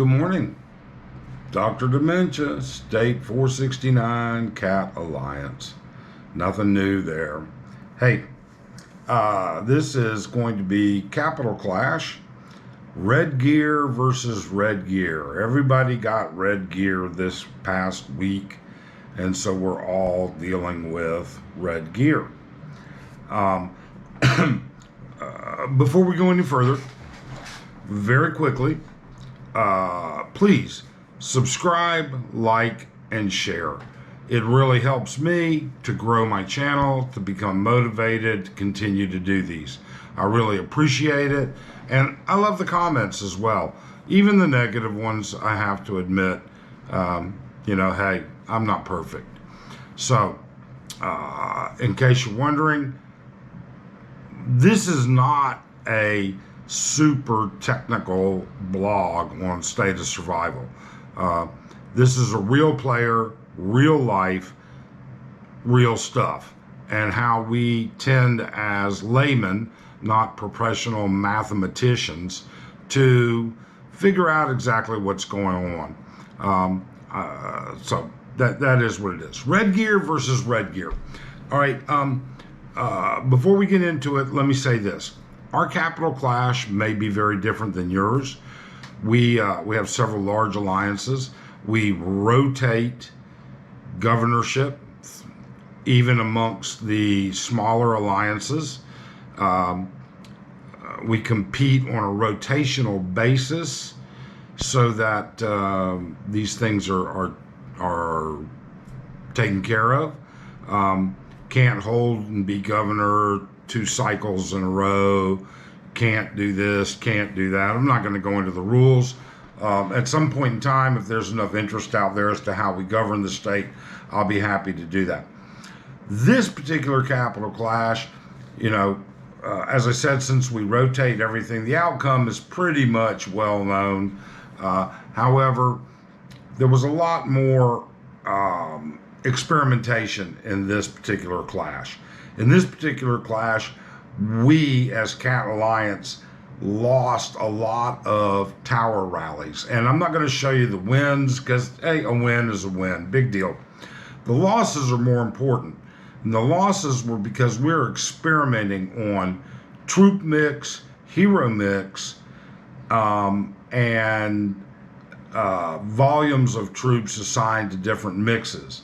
Good morning. Dr. Dementia, State 469, Cat Alliance. Nothing new there. Hey, this is going to be Capital Clash. Red gear versus red gear. Everybody got red gear this past week, and so we're all dealing with red gear. Before we go any further, very quickly, please subscribe, like, and share. It really helps me to grow my channel, to become motivated to continue to do these. I really appreciate it, and I love the comments as well. Even the negative ones, I have to admit, hey, I'm not perfect. So, in case you're wondering, this is not a super technical blog on State of Survival. This is a real player, real life, real stuff, and how we tend as laymen, not professional mathematicians, to figure out exactly what's going on. So that is what it is. Red gear versus red gear. All right. Before we get into it, let me say this. Our capital clash may be very different than yours. We have several large alliances. We rotate governorship, even amongst the smaller alliances. We compete on a rotational basis so that these things are taken care of. Can't hold and be governor 2 cycles in a row, can't do this, can't do that. I'm not going to go into the rules. At some point in time, if there's enough interest out there as to how we govern the state, I'll be happy to do that. This particular capital clash, as I said, since we rotate everything, the outcome is pretty much well known. However, there was a lot more experimentation in this particular clash. In this particular clash, we as Cat Alliance lost a lot of tower rallies. And I'm not going to show you the wins because, hey, a win is a win. Big deal. The losses are more important. And the losses were because we're experimenting on troop mix, hero mix, and volumes of troops assigned to different mixes.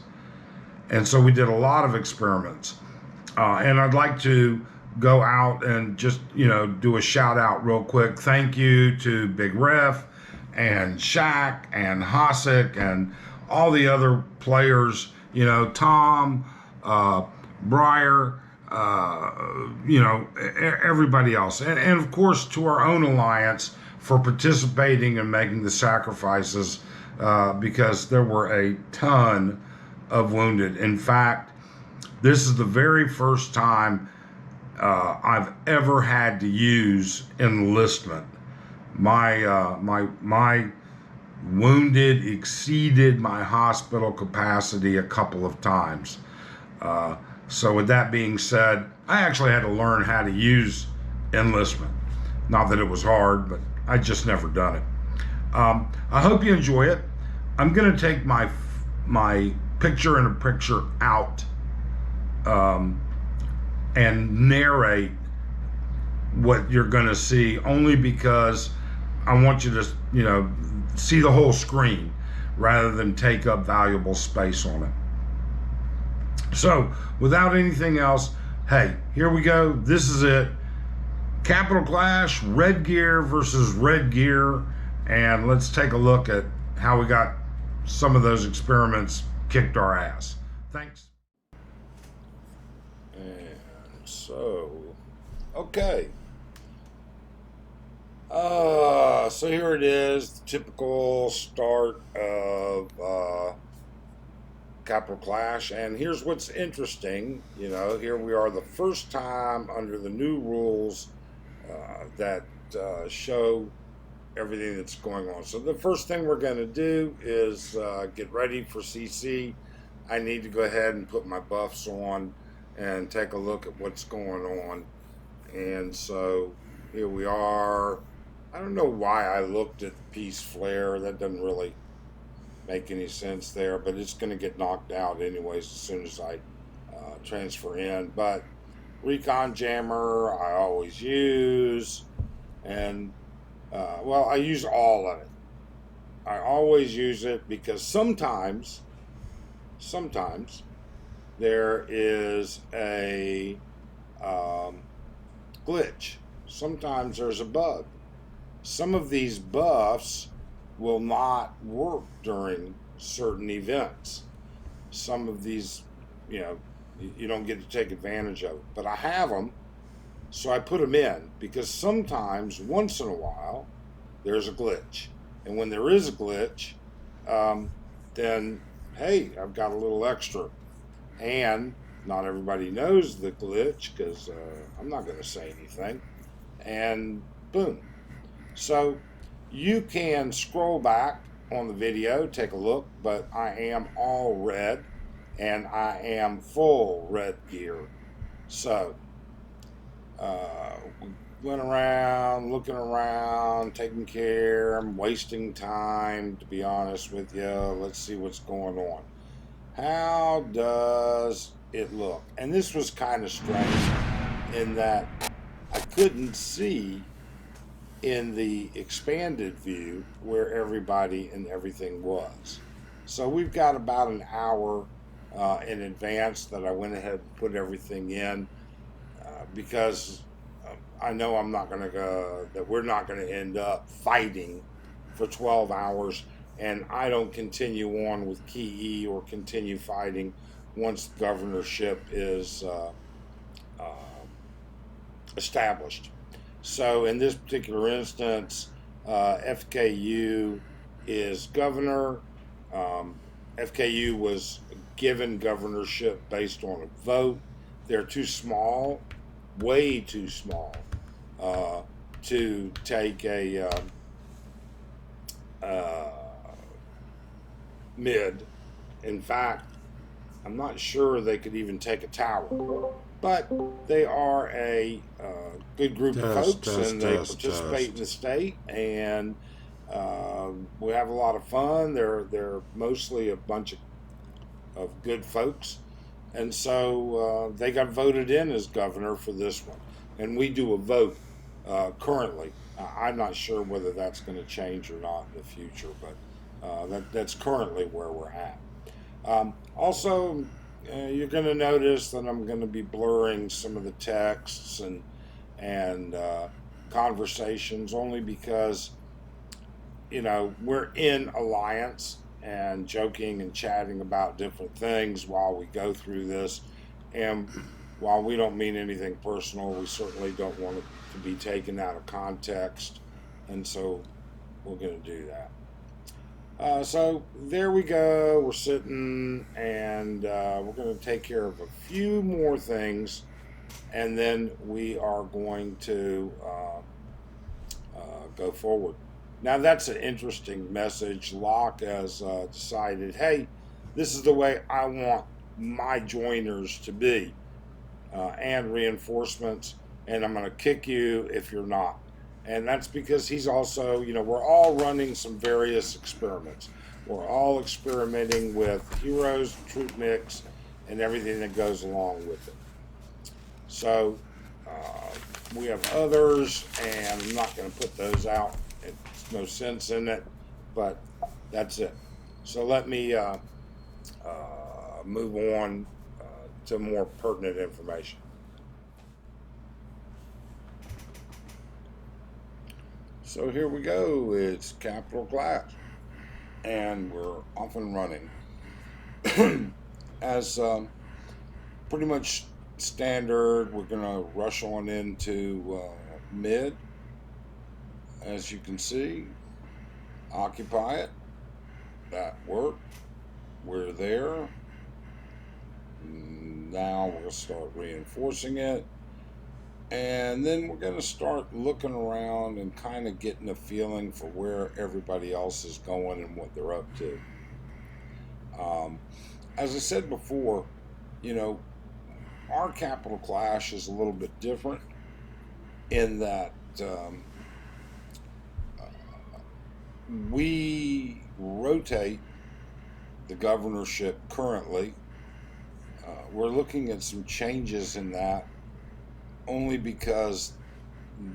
And so we did a lot of experiments. And I'd like to go out and just, do a shout out real quick. Thank you to Big Ref and Shaq and Hossack and all the other players, Tom, Breyer, everybody else. And of course to our own alliance for participating and making the sacrifices because there were a ton of wounded. In fact, this is the very first time I've ever had to use enlistment. My wounded exceeded my hospital capacity a couple of times. So with that being said, I actually had to learn how to use enlistment. Not that it was hard, but I just never done it. I hope you enjoy it. I'm going to take my picture-in-a-picture out and narrate what you're going to see, only because I want you to, see the whole screen rather than take up valuable space on it. So, without anything else, hey, here we go. This is it. Capital Clash, red gear versus red gear. And let's take a look at how we got some of those experiments kicked our ass. Thanks. And so, okay. So here it is, the typical start of Capital Clash. And here's what's interesting. Here we are the first time under the new rules that show everything that's going on. So the first thing we're going to do is get ready for CC. I need to go ahead and put my buffs on and take a look at what's going on. And so here we are. I don't know why I looked at piece flare. That doesn't really make any sense there, but it's going to get knocked out anyways as soon as I transfer in. But recon jammer I always use, and well, I use all of it. I always use it because sometimes there is a glitch. Sometimes there's a bug. Some of these buffs will not work during certain events. Some of these, you don't get to take advantage of it. But I have them, so I put them in because sometimes, once in a while, there's a glitch. And when there is a glitch, then, hey, I've got a little extra. And not everybody knows the glitch because I'm not going to say anything. And boom. So you can scroll back on the video, take a look, but I am all red and I am full red gear. So went around, looking around, taking care. I'm wasting time, to be honest with you. Let's see what's going on. How does it look? And this was kind of strange in that I couldn't see in the expanded view where everybody and everything was. So we've got about an hour in advance that I went ahead and put everything in because I know I'm not going to go, that we're not going to end up fighting for 12 hours and I don't continue on with Key E or continue fighting once the governorship is established. So in this particular instance, FKU is governor. FKU was given governorship based on a vote. They're too small, way too small, to take a mid. In fact, I'm not sure they could even take a tower. But they are a good group of folks, and they participate in the state, and we have a lot of fun. They're mostly a bunch of good folks, and so they got voted in as governor for this one. And we do a vote currently. I'm not sure whether that's going to change or not in the future, but that's currently where we're at. Also, you're going to notice that I'm going to be blurring some of the texts and conversations only because, we're in alliance and joking and chatting about different things while we go through this. And while we don't mean anything personal, we certainly don't want it to be taken out of context. And so we're going to do that. So there we go. We're sitting, and we're going to take care of a few more things, and then we are going to go forward. Now that's an interesting message. Locke has decided, hey, this is the way I want my joiners to be, and reinforcements, and I'm going to kick you if you're not. And that's because he's also, we're all running some various experiments. We're all experimenting with heroes, troop mix, and everything that goes along with it. So we have others, and I'm not going to put those out. There's no sense in it, but that's it. So let me move on to more pertinent information. So here we go. It's capital class, and we're off and running. As pretty much standard, we're going to rush on into mid. As you can see, occupy it. That worked. We're there. Now we're going to start reinforcing it. And then we're going to start looking around and kind of getting a feeling for where everybody else is going and what they're up to. As I said before, our capital clash is a little bit different in that we rotate the governorship currently. We're looking at some changes in that only because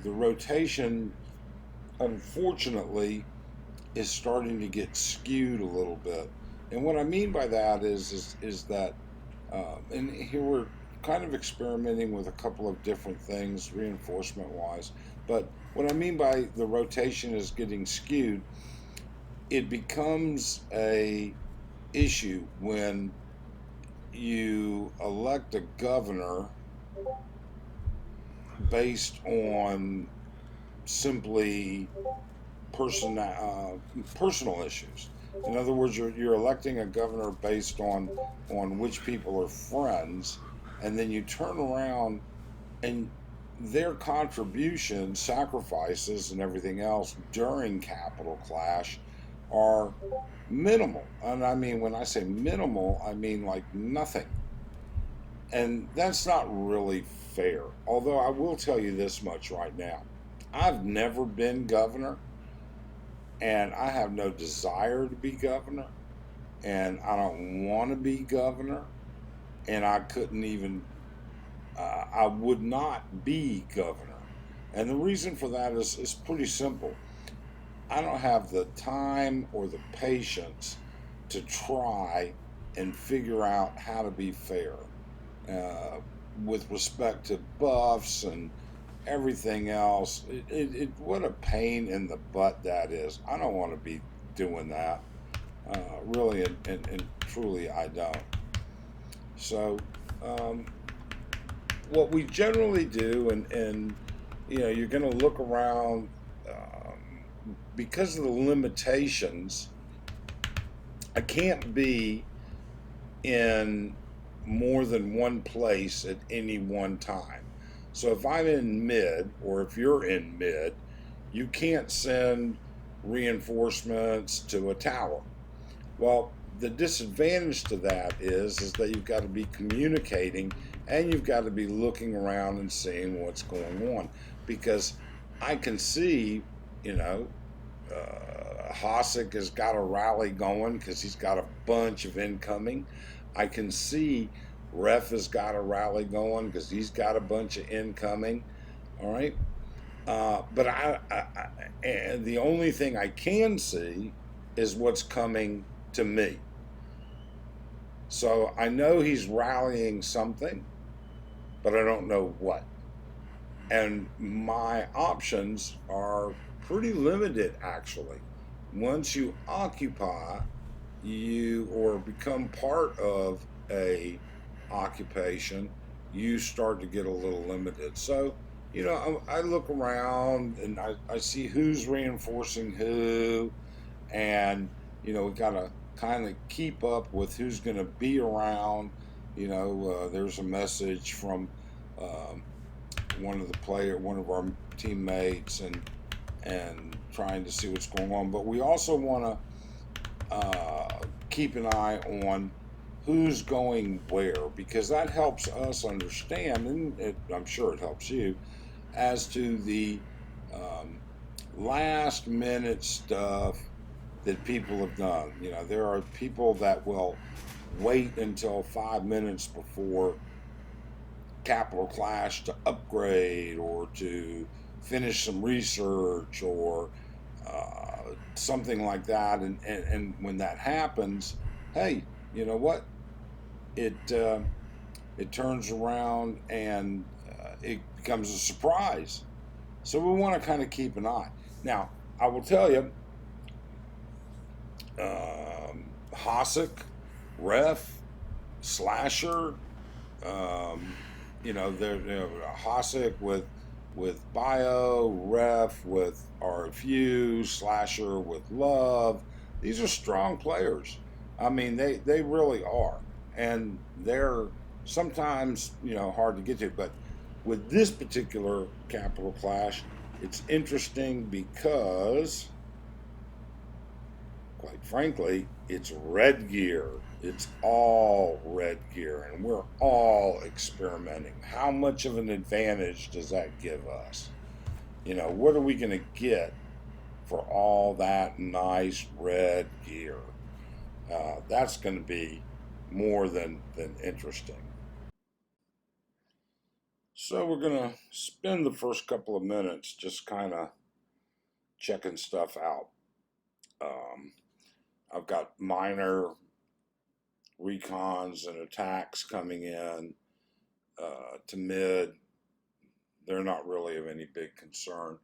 the rotation, unfortunately, is starting to get skewed a little bit. And what I mean by that is that, and here we're kind of experimenting with a couple of different things reinforcement wise. But what I mean by the rotation is getting skewed, it becomes a issue when you elect a governor based on simply personal issues. In other words, you're electing a governor based on which people are friends, and then you turn around and their contributions, sacrifices, and everything else during Capitol Clash are minimal. And I mean, when I say minimal, I mean like nothing. And that's not really fair. Although I will tell you this much right now. I've never been governor, and I have no desire to be governor, and I don't want to be governor, and I couldn't even, I would not be governor. And the reason for that is pretty simple. I don't have the time or the patience to try and figure out how to be fair uh, with respect to buffs and everything else. What a pain in the butt that is. I don't want to be doing that. Really and truly, I don't. So, um, what we generally do, and you're going to look around because of the limitations. I can't be in more than one place at any one time. So if I'm in mid, or if you're in mid, you can't send reinforcements to a tower. Well, the disadvantage to that is that you've got to be communicating, and you've got to be looking around and seeing what's going on, because I can see, you know, Hossack has got a rally going because he's got a bunch of incoming. I can see Ref has got a rally going because he's got a bunch of incoming. All right. But and the only thing I can see is what's coming to me. So I know he's rallying something, but I don't know what. And my options are pretty limited, actually. Once you occupy, you or become part of a occupation, you start to get a little limited. So, I look around and I see who's reinforcing who, and we got to kind of keep up with who's going to be around. There's a message from um, one of our teammates, and trying to see what's going on. But we also want to keep an eye on who's going where, because that helps us understand, and I'm sure it helps you, as to the um, last minute stuff that people have done. There are people that will wait until 5 minutes before Capitol Clash to upgrade or to finish some research or something like that. And when that happens, hey, you know what? It turns around and it becomes a surprise. So we want to kind of keep an eye. Now, I will tell you, Hossack, Ref, Slasher, they're Hossack with Bio, Ref with RFU, Slasher with Love. These are strong players. I mean, they really are, and they're sometimes hard to get to. But with this particular Capitol Clash, it's interesting because, quite frankly, it's red gear. It's all red gear, and we're all experimenting. How much of an advantage does that give us? What are we going to get for all that nice red gear. That's going to be more than interesting. So we're going to spend the first couple of minutes just kind of checking stuff out. Um, I've got minor recons and attacks coming in to mid. They're not really of any big concern.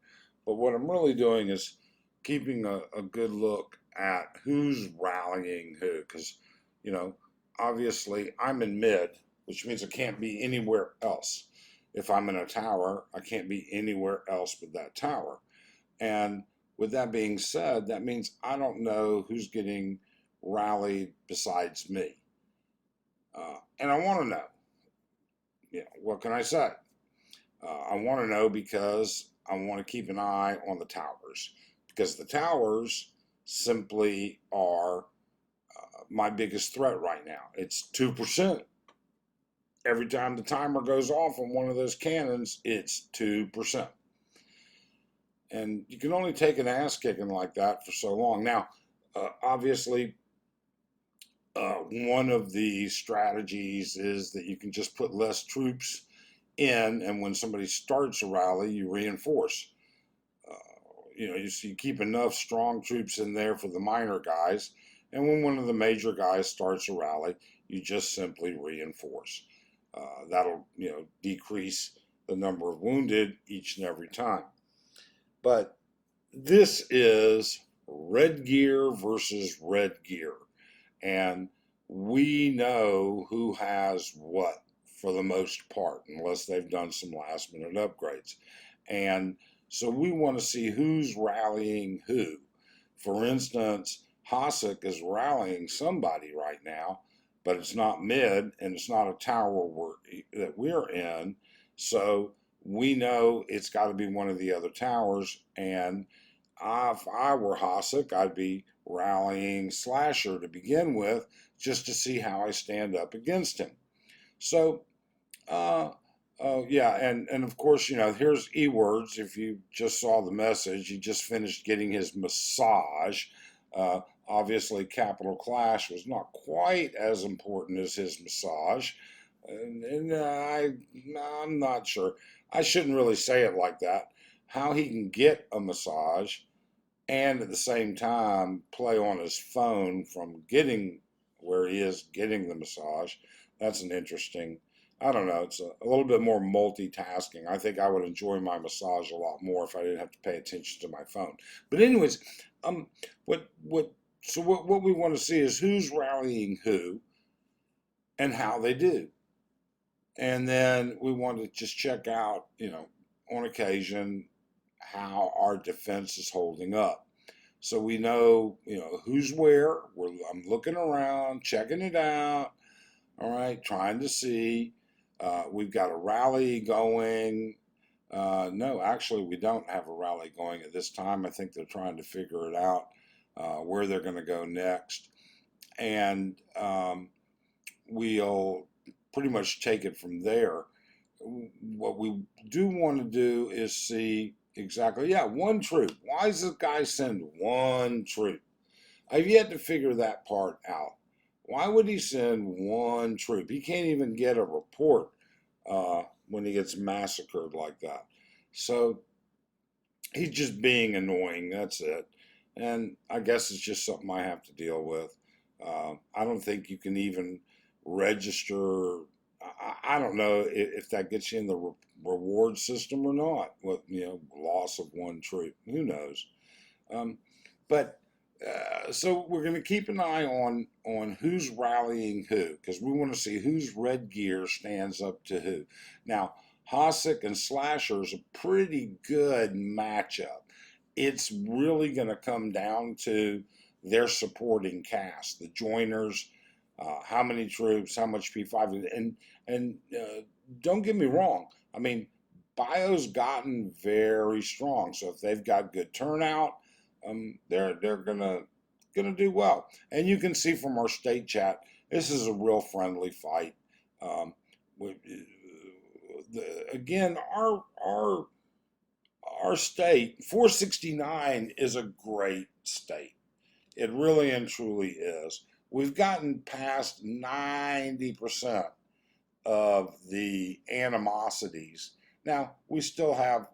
But what I'm really doing is keeping a good look at who's rallying who. Because, you know, obviously I'm in mid, which means I can't be anywhere else. If I'm in a tower, I can't be anywhere else but that tower. And with that being said, that means I don't know who's getting rallied besides me. And I want to know. You know, what can I say? I want to know because I want to keep an eye on the towers, because the towers simply are my biggest threat right now. It's 2%. Every time the timer goes off on one of those cannons, it's 2%. And you can only take an ass kicking like that for so long. Now, obviously, one of the strategies is that you can just put less troops in, and when somebody starts a rally, you reinforce. You know, you keep enough strong troops in there for the minor guys, and when one of the major guys starts a rally, you just simply reinforce. That'll, you know, decrease the number of wounded each and every time. But this is red gear versus red gear, and we know who has what for the most part, unless they've done some last minute upgrades. And so we want to see who's rallying who. For instance, Hasek is rallying somebody right now, but it's not mid and it's not a tower that we're in. So we know it's got to be one of the other towers. And if I were Hasek, I'd be rallying Slasher to begin with, just to see how I stand up against him. So, yeah, and of course, you know, here's E-words. If you just saw the message, he just finished getting his massage. Obviously, Capital Clash was not quite as important as his massage, and I'm not sure. I shouldn't really say it like that. How he can get a massage and at the same time play on his phone from getting where he is getting the massage. That's an interesting, I don't know, it's a little bit more multitasking. I think I would enjoy my massage a lot more if I didn't have to pay attention to my phone. But anyways, what we want to see is who's rallying who and how they do. And then we want to just check out, you know, on occasion how our defense is holding up. So we know, you know, who's where. I'm looking around, checking it out. All right, trying to see. We've got a rally going. No, actually, we don't have a rally going at this time. I think they're trying to figure it out where they're going to go next. And we'll pretty much take it from there. What we do want to do is see exactly, yeah, one troop. Why does this guy send one troop? I've yet to figure that part out. Why would he send one troop? He can't even get a report when he gets massacred like that. So he's just being annoying. That's it. And I guess it's just something I have to deal with. I don't think you can even register. I don't know if that gets you in the reward system or not. With, you know, loss of one troop, who knows? Um, but so we're going to keep an eye on who's rallying who, because we want to see whose red gear stands up to who. Now, Hasek and Slasher is a pretty good matchup. It's really going to come down to their supporting cast, the joiners, how many troops, how much P5, and don't get me wrong. I mean, Bio's gotten very strong, so if they've got good turnout, they're gonna do well. And you can see from our state chat, this is a real friendly fight. Um, again, our our state, 469 is a great state. It really and truly is. We've gotten past 90% of the animosities. Now, we still have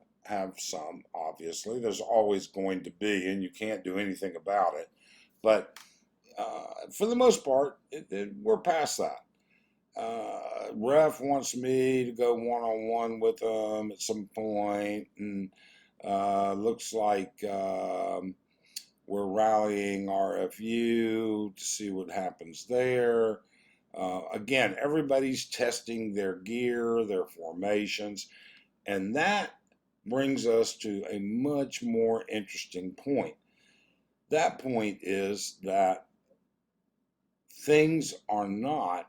some, obviously. There's always going to be, and you can't do anything about it. But for the most part, we're past that. Ref wants me to go one-on-one with him at some point, and looks like we're rallying RFU to see what happens there. Again, everybody's testing their gear, their formations, and that brings us to a much more interesting point. That point is that things are not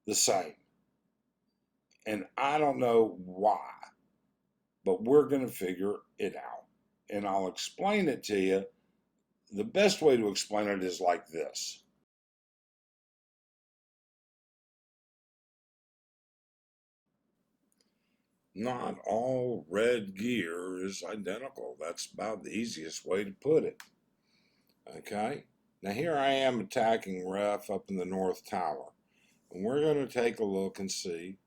the same. And I don't know why, but we're going to figure it out. And I'll explain it to you. The best way to explain it is like this. Not all red gear is identical. That's about the easiest way to put it. Okay? Now here I am attacking Ref up in the North Tower. And we're going to take a look and see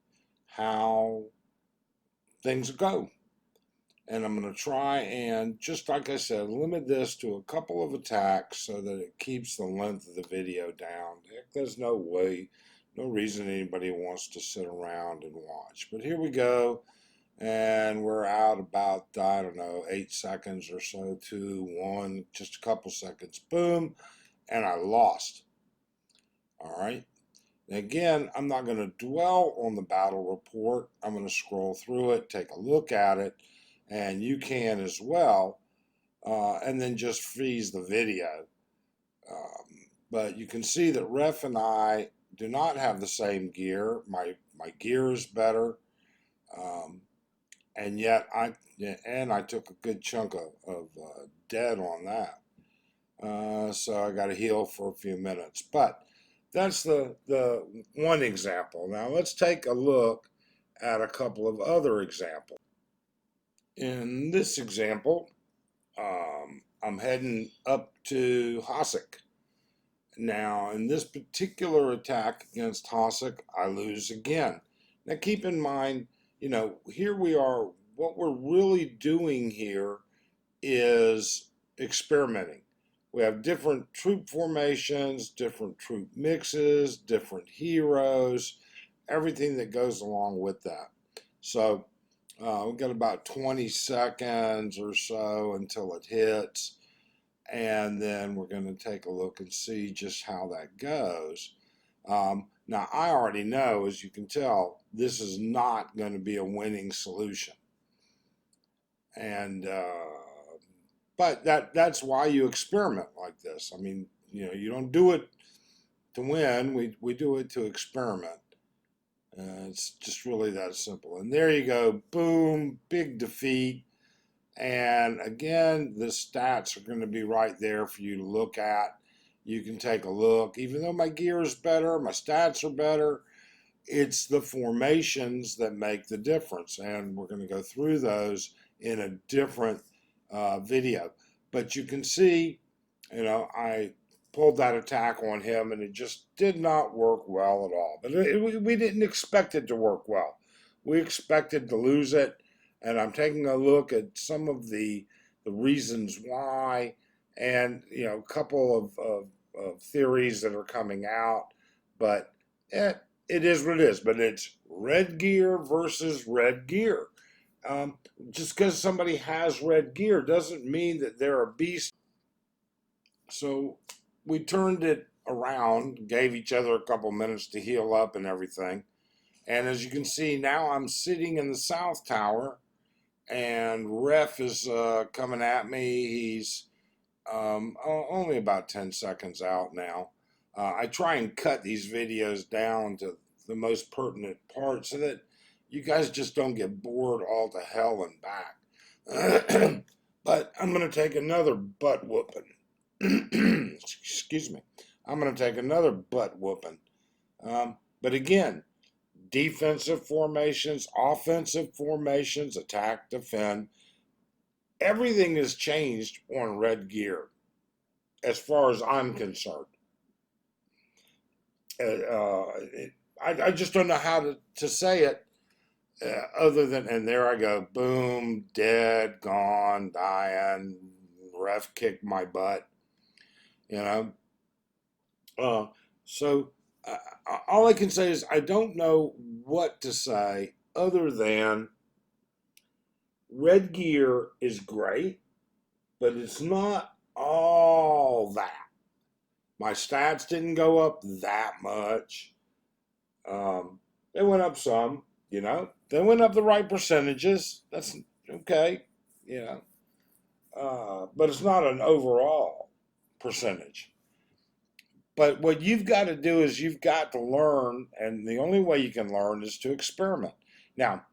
how things go. And I'm going to try and, just like I said, limit this to a couple of attacks so that it keeps the length of the video down. There's no way, no reason anybody wants to sit around and watch. But here we go. And we're out about, I don't know, 8 seconds or so, 2, 1, just a couple seconds. Boom. And I lost. All right. Again, I'm not going to dwell on the battle report. I'm going to scroll through it, take a look at it, and you can as well, and then just freeze the video. But you can see that Ref and I do not have the same gear. My gear is better, and yet I took a good chunk of dead on that. So I got to heal for a few minutes, but that's the one example. Now let's take a look at a couple of other examples. In this example, I'm heading up to Hasek. Now, in this particular attack against Hasek, I lose again. Now keep in mind, here we are. What we're really doing here is experimenting. We have different troop formations, different troop mixes, different heroes, everything that goes along with that. So we've got about 20 seconds or so until it hits, and then we're going to take a look and see just how that goes. Now, I already know, as you can tell, this is not going to be a winning solution. And but that's why you experiment like this. I mean, you don't do it to win. We do it to experiment. It's just really that simple. And there you go. Boom, big defeat. And again, the stats are going to be right there for you to look at. You can take a look. Even though my gear is better, my stats are better, it's the formations that make the difference. And we're going to go through those in a different video. But you can see, I pulled that attack on him and it just did not work well at all. But we didn't expect it to work well. We expected to lose it. And I'm taking a look at some of the reasons why, and a couple of theories that are coming out. But it is what it is. But it's red gear versus red gear. Just because somebody has red gear doesn't mean that they're a beast. So we turned it around, gave each other a couple minutes to heal up and everything. And as you can see, now I'm sitting in the South Tower, and Ref is coming at me. He's only about 10 seconds out now. I try and cut these videos down to the most pertinent parts so that you guys just don't get bored all to hell and back. But I'm going to take another butt whooping. Excuse me. I'm going to take another butt whooping. But again, defensive formations, offensive formations, attack, defend. everything has changed on Red Gear as far as I'm concerned. I just don't know how to say it other than, and there I go, boom, dead, gone, dying, ref kicked my butt, you know. Uh, so uh, all I can say is I don't know what to say other than Red Gear is great, but it's not all that. My stats didn't go up that much. They went up some, you know. They went up the right percentages. That's okay, you know. But it's not an overall percentage. But what you've got to do is you've got to learn, and the only way you can learn is to experiment. Now,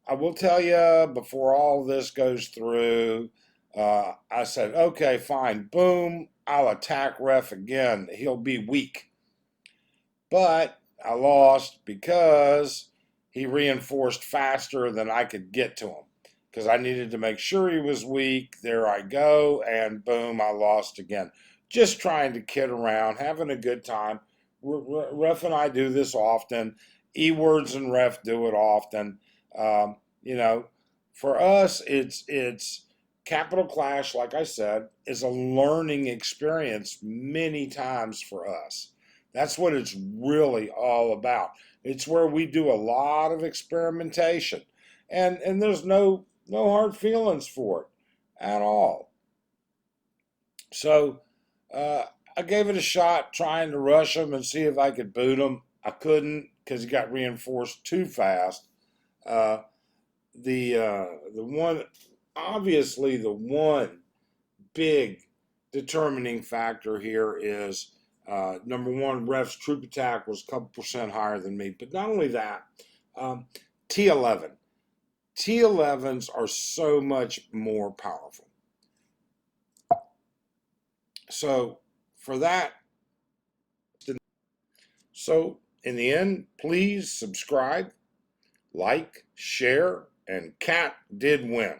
I will tell you before all this goes through, I said, okay, fine, boom, I'll attack ref again. He'll be weak. But I lost because he reinforced faster than I could get to him. Because I needed to make sure he was weak. There I go, and boom, I lost again. Just trying to kid around, having a good time. Ref and I do this often. E-words and ref do it often. You know, for us, it's Capital Clash, like I said, is a learning experience many times for us. That's what it's really all about. It's where we do a lot of experimentation, and there's no hard feelings for it at all. So I gave it a shot, trying to rush him and see if I could boot him. I couldn't because he got reinforced too fast. Uh, the one, obviously, the one big determining factor here is number one, ref's troop attack was a couple percent higher than me. But not only that, um, T11. T11s are so much more powerful. So for that, so in the end, please subscribe, like, share, and Cat did win.